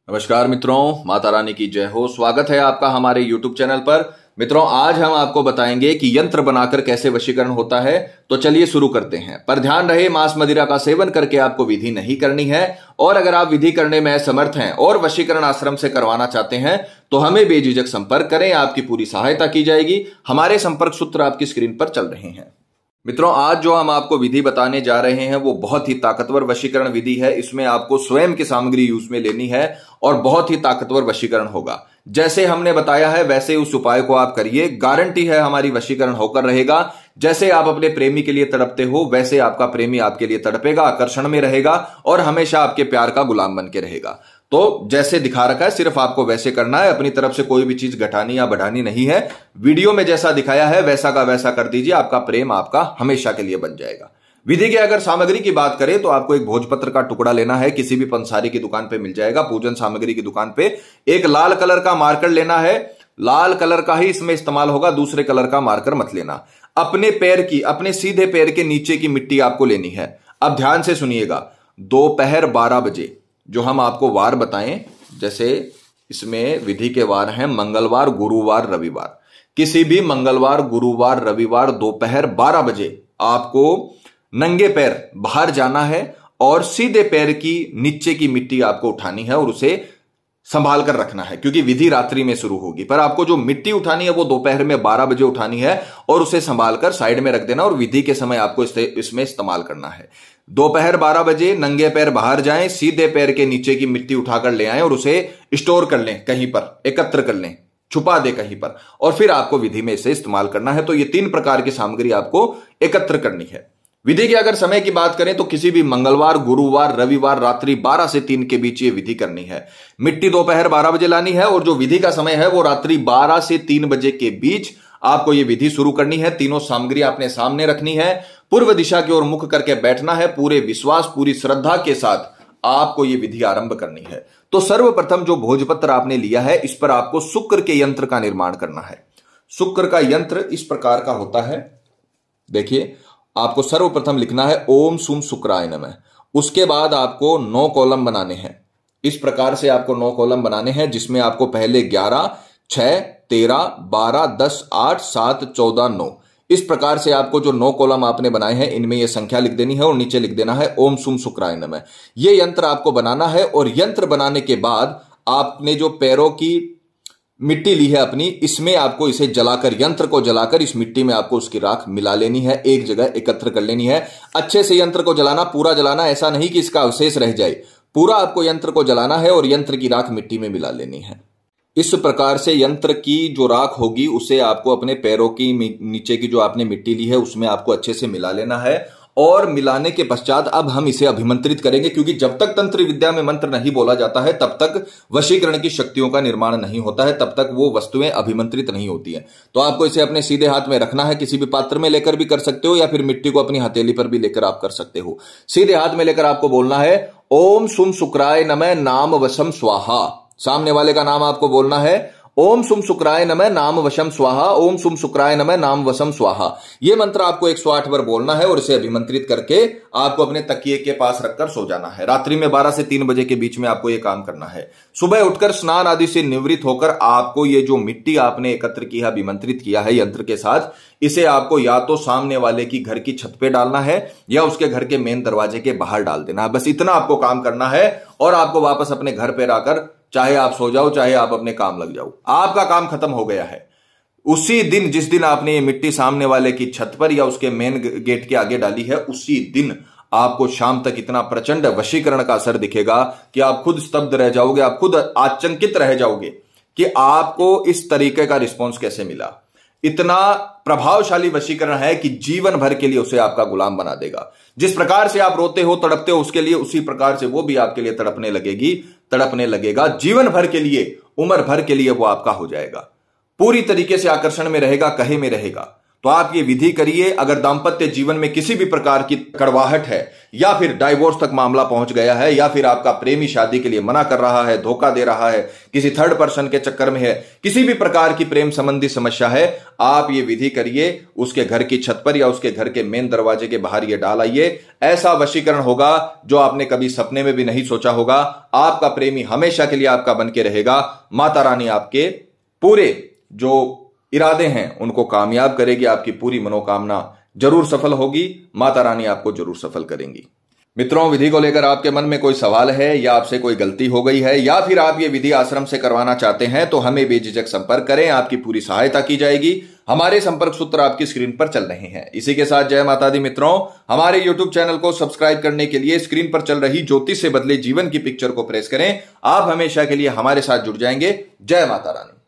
नमस्कार मित्रों, माता रानी की जय हो। स्वागत है आपका हमारे YouTube चैनल पर। मित्रों, आज हम आपको बताएंगे कि यंत्र बनाकर कैसे वशीकरण होता है। तो चलिए शुरू करते हैं। पर ध्यान रहे, मांस मदिरा का सेवन करके आपको विधि नहीं करनी है। और अगर आप विधि करने में असमर्थ हैं और वशीकरण आश्रम से करवाना चाहते हैं तो हमें बेझिझक संपर्क करें, आपकी पूरी सहायता की जाएगी। हमारे संपर्क सूत्र आपकी स्क्रीन पर चल रहे हैं। मित्रों, आज जो हम आपको विधि बताने जा रहे हैं वो बहुत ही ताकतवर वशीकरण विधि है। इसमें आपको स्वयं की सामग्री यूज में लेनी है और बहुत ही ताकतवर वशीकरण होगा। जैसे हमने बताया है वैसे उस उपाय को आप करिए, गारंटी है हमारी वशीकरण होकर रहेगा। जैसे आप अपने प्रेमी के लिए तड़पते हो वैसे आपका प्रेमी आपके लिए तड़पेगा, आकर्षण में रहेगा और हमेशा आपके प्यार का गुलाम बन के रहेगा। तो जैसे दिखा रखा है सिर्फ आपको वैसे करना है, अपनी तरफ से कोई भी चीज घटानी या बढ़ानी नहीं है। वीडियो में जैसा दिखाया है वैसा का वैसा कर दीजिए, आपका प्रेम आपका हमेशा के लिए बन जाएगा। विधि की अगर सामग्री की बात करें तो आपको एक भोजपत्र का टुकड़ा लेना है, किसी भी पंसारी की दुकान पे मिल जाएगा, पूजन सामग्री की दुकान पे। एक लाल कलर का मार्कर लेना है, लाल कलर का ही इसमें इस्तेमाल होगा, दूसरे कलर का मार्कर मत लेना। अपने पैर की, अपने सीधे पैर के नीचे की मिट्टी आपको लेनी है। अब ध्यान से सुनिएगा, दोपहर 12 बजे जो हम आपको वार बताएं, जैसे इसमें विधि के वार हैं मंगलवार, गुरुवार, रविवार। किसी भी मंगलवार, गुरुवार, रविवार दोपहर 12 बजे आपको नंगे पैर बाहर जाना है और सीधे पैर की नीचे की मिट्टी आपको उठानी है और उसे संभाल कर रखना है, क्योंकि विधि रात्रि में शुरू होगी। पर आपको जो मिट्टी उठानी है वो दोपहर में 12 बजे उठानी है और उसे संभाल कर साइड में रख देना और विधि के समय आपको इसमें इस्तेमाल करना है। दोपहर 12 बजे नंगे पैर बाहर जाएं, सीधे पैर के नीचे की मिट्टी उठाकर ले आएं और उसे स्टोर कर लें, कहीं पर एकत्र कर लें, छुपा दे कहीं पर, और फिर आपको विधि में इसे इस्तेमाल करना है। तो ये 3 प्रकार की सामग्री आपको एकत्र करनी है। विधि की अगर समय की बात करें तो किसी भी मंगलवार, गुरुवार, रविवार रात्रि 12 से 3 के बीच ये विधि करनी है। मिट्टी दोपहर 12 बजे लानी है और जो विधि का समय है वो रात्रि 12 से 3 बजे के बीच आपको ये विधि शुरू करनी है। तीनों सामग्री आपने सामने रखनी है, पूर्व दिशा की ओर मुख करके बैठना है, पूरे विश्वास, पूरी श्रद्धा के साथ आपको ये विधि आरंभ करनी है। तो सर्वप्रथम जो भोजपत्र आपने लिया है इस पर आपको शुक्र के यंत्र का निर्माण करना है। शुक्र का यंत्र इस प्रकार का होता है, देखिए। आपको सर्वप्रथम लिखना है ओम सुम शुक्राय नमः। उसके बाद आपको 9 कॉलम बनाने हैं। इस प्रकार से आपको 9 कॉलम बनाने हैं, जिसमें आपको पहले 11, 6, 13, 12, 10, 8, 7, 14, 9 इस प्रकार से आपको जो 9 कॉलम आपने बनाए हैं इनमें यह संख्या लिख देनी है और नीचे लिख देना है ओम सुम शुक्राय नमः। यह यंत्र आपको बनाना है और यंत्र बनाने के बाद आपने जो पैरों की मिट्टी ली है अपनी, इसमें आपको इसे जलाकर, यंत्र को जलाकर इस मिट्टी में आपको उसकी राख मिला लेनी है, एक जगह एकत्र कर लेनी है। अच्छे से यंत्र को जलाना, पूरा जलाना, ऐसा नहीं कि इसका अवशेष रह जाए। पूरा आपको यंत्र को जलाना है और यंत्र की राख मिट्टी में मिला लेनी है। इस प्रकार से यंत्र की जो राख होगी उसे आपको अपने पैरों की नीचे की जो आपने मिट्टी ली है उसमें आपको अच्छे से मिला लेना है। और मिलाने के पश्चात अब हम इसे अभिमंत्रित करेंगे, क्योंकि जब तक तंत्र विद्या में मंत्र नहीं बोला जाता है तब तक वशीकरण की शक्तियों का निर्माण नहीं होता है, तब तक वो वस्तुएं अभिमंत्रित नहीं होती हैं। तो आपको इसे अपने सीधे हाथ में रखना है, किसी भी पात्र में लेकर भी कर सकते हो या फिर मिट्टी को अपनी हथेली पर भी लेकर आप कर सकते हो। सीधे हाथ में लेकर आपको बोलना है ओम सुम शुक्राय नमः नाम वशम स्वाहा। सामने वाले का नाम आपको बोलना है ओम सुम शुक्राय नमः नाम वशम स्वाहा, ओम सुम शुक्राय नमः नाम वशम स्वाहा। यह मंत्र आपको 108 बार बोलना है और इसे अभिमंत्रित करके आपको अपने तकिए के पास रखकर सो जाना है। रात्रि में 12 से 3 बजे के बीच में आपको यह काम करना है। सुबह उठकर स्नान आदि से निवृत्त होकर आपको ये जो मिट्टी आपने एकत्र की है, अभिमंत्रित किया है यंत्र के साथ, इसे आपको या तो सामने वाले की घर की छत पे डालना है या उसके घर के मेन दरवाजे के बाहर डाल देना है। बस इतना आपको काम करना है और आपको वापस अपने घर पे आकर, चाहे आप सो जाओ चाहे आप अपने काम लग जाओ, आपका काम खत्म हो गया है। उसी दिन, जिस दिन आपने ये मिट्टी सामने वाले की छत पर या उसके मेन गेट के आगे डाली है, उसी दिन आपको शाम तक इतना प्रचंड वशीकरण का असर दिखेगा कि आप खुद स्तब्ध रह जाओगे, आप खुद आचंकित रह जाओगे कि आपको इस तरीके का रिस्पॉन्स कैसे मिला। इतना प्रभावशाली वशीकरण है कि जीवन भर के लिए उसे आपका गुलाम बना देगा। जिस प्रकार से आप रोते हो, तड़पते हो उसके लिए, उसी प्रकार से वो भी आपके लिए तड़पने लगेगी, तड़पने लगेगा। जीवन भर के लिए, उम्र भर के लिए वो आपका हो जाएगा। पूरी तरीके से आकर्षण में रहेगा, कहे में रहेगा। तो आप ये विधि करिए। अगर दांपत्य जीवन में किसी भी प्रकार की कड़वाहट है या फिर डाइवोर्स तक मामला पहुंच गया है, या फिर आपका प्रेमी शादी के लिए मना कर रहा है, धोखा दे रहा है, किसी थर्ड पर्सन के चक्कर में है, किसी भी प्रकार की प्रेम संबंधी समस्या है, आप ये विधि करिए, उसके घर की छत पर या उसके घर के मेन दरवाजे के बाहर ये डाल आइए। ऐसा वशीकरण होगा जो आपने कभी सपने में भी नहीं सोचा होगा। आपका प्रेमी हमेशा के लिए आपका बन के रहेगा। माता रानी आपके पूरे जो इरादे हैं उनको कामयाब करेगी। आपकी पूरी मनोकामना जरूर सफल होगी। माता रानी आपको जरूर सफल करेंगी। मित्रों, विधि को लेकर आपके मन में कोई सवाल है या आपसे कोई गलती हो गई है या फिर आप ये विधि आश्रम से करवाना चाहते हैं तो हमें बेझिझक संपर्क करें। आपकी पूरी सहायता की जाएगी। हमारे संपर्क सूत्र आपकी स्क्रीन पर चल रहे हैं। इसी के साथ जय माता दी। मित्रों, हमारे यूट्यूब चैनल को सब्सक्राइब करने के लिए स्क्रीन पर चल रही ज्योतिष से बदले जीवन की पिक्चर को प्रेस करें। आप हमेशा के लिए हमारे साथ जुड़ जाएंगे। जय माता रानी।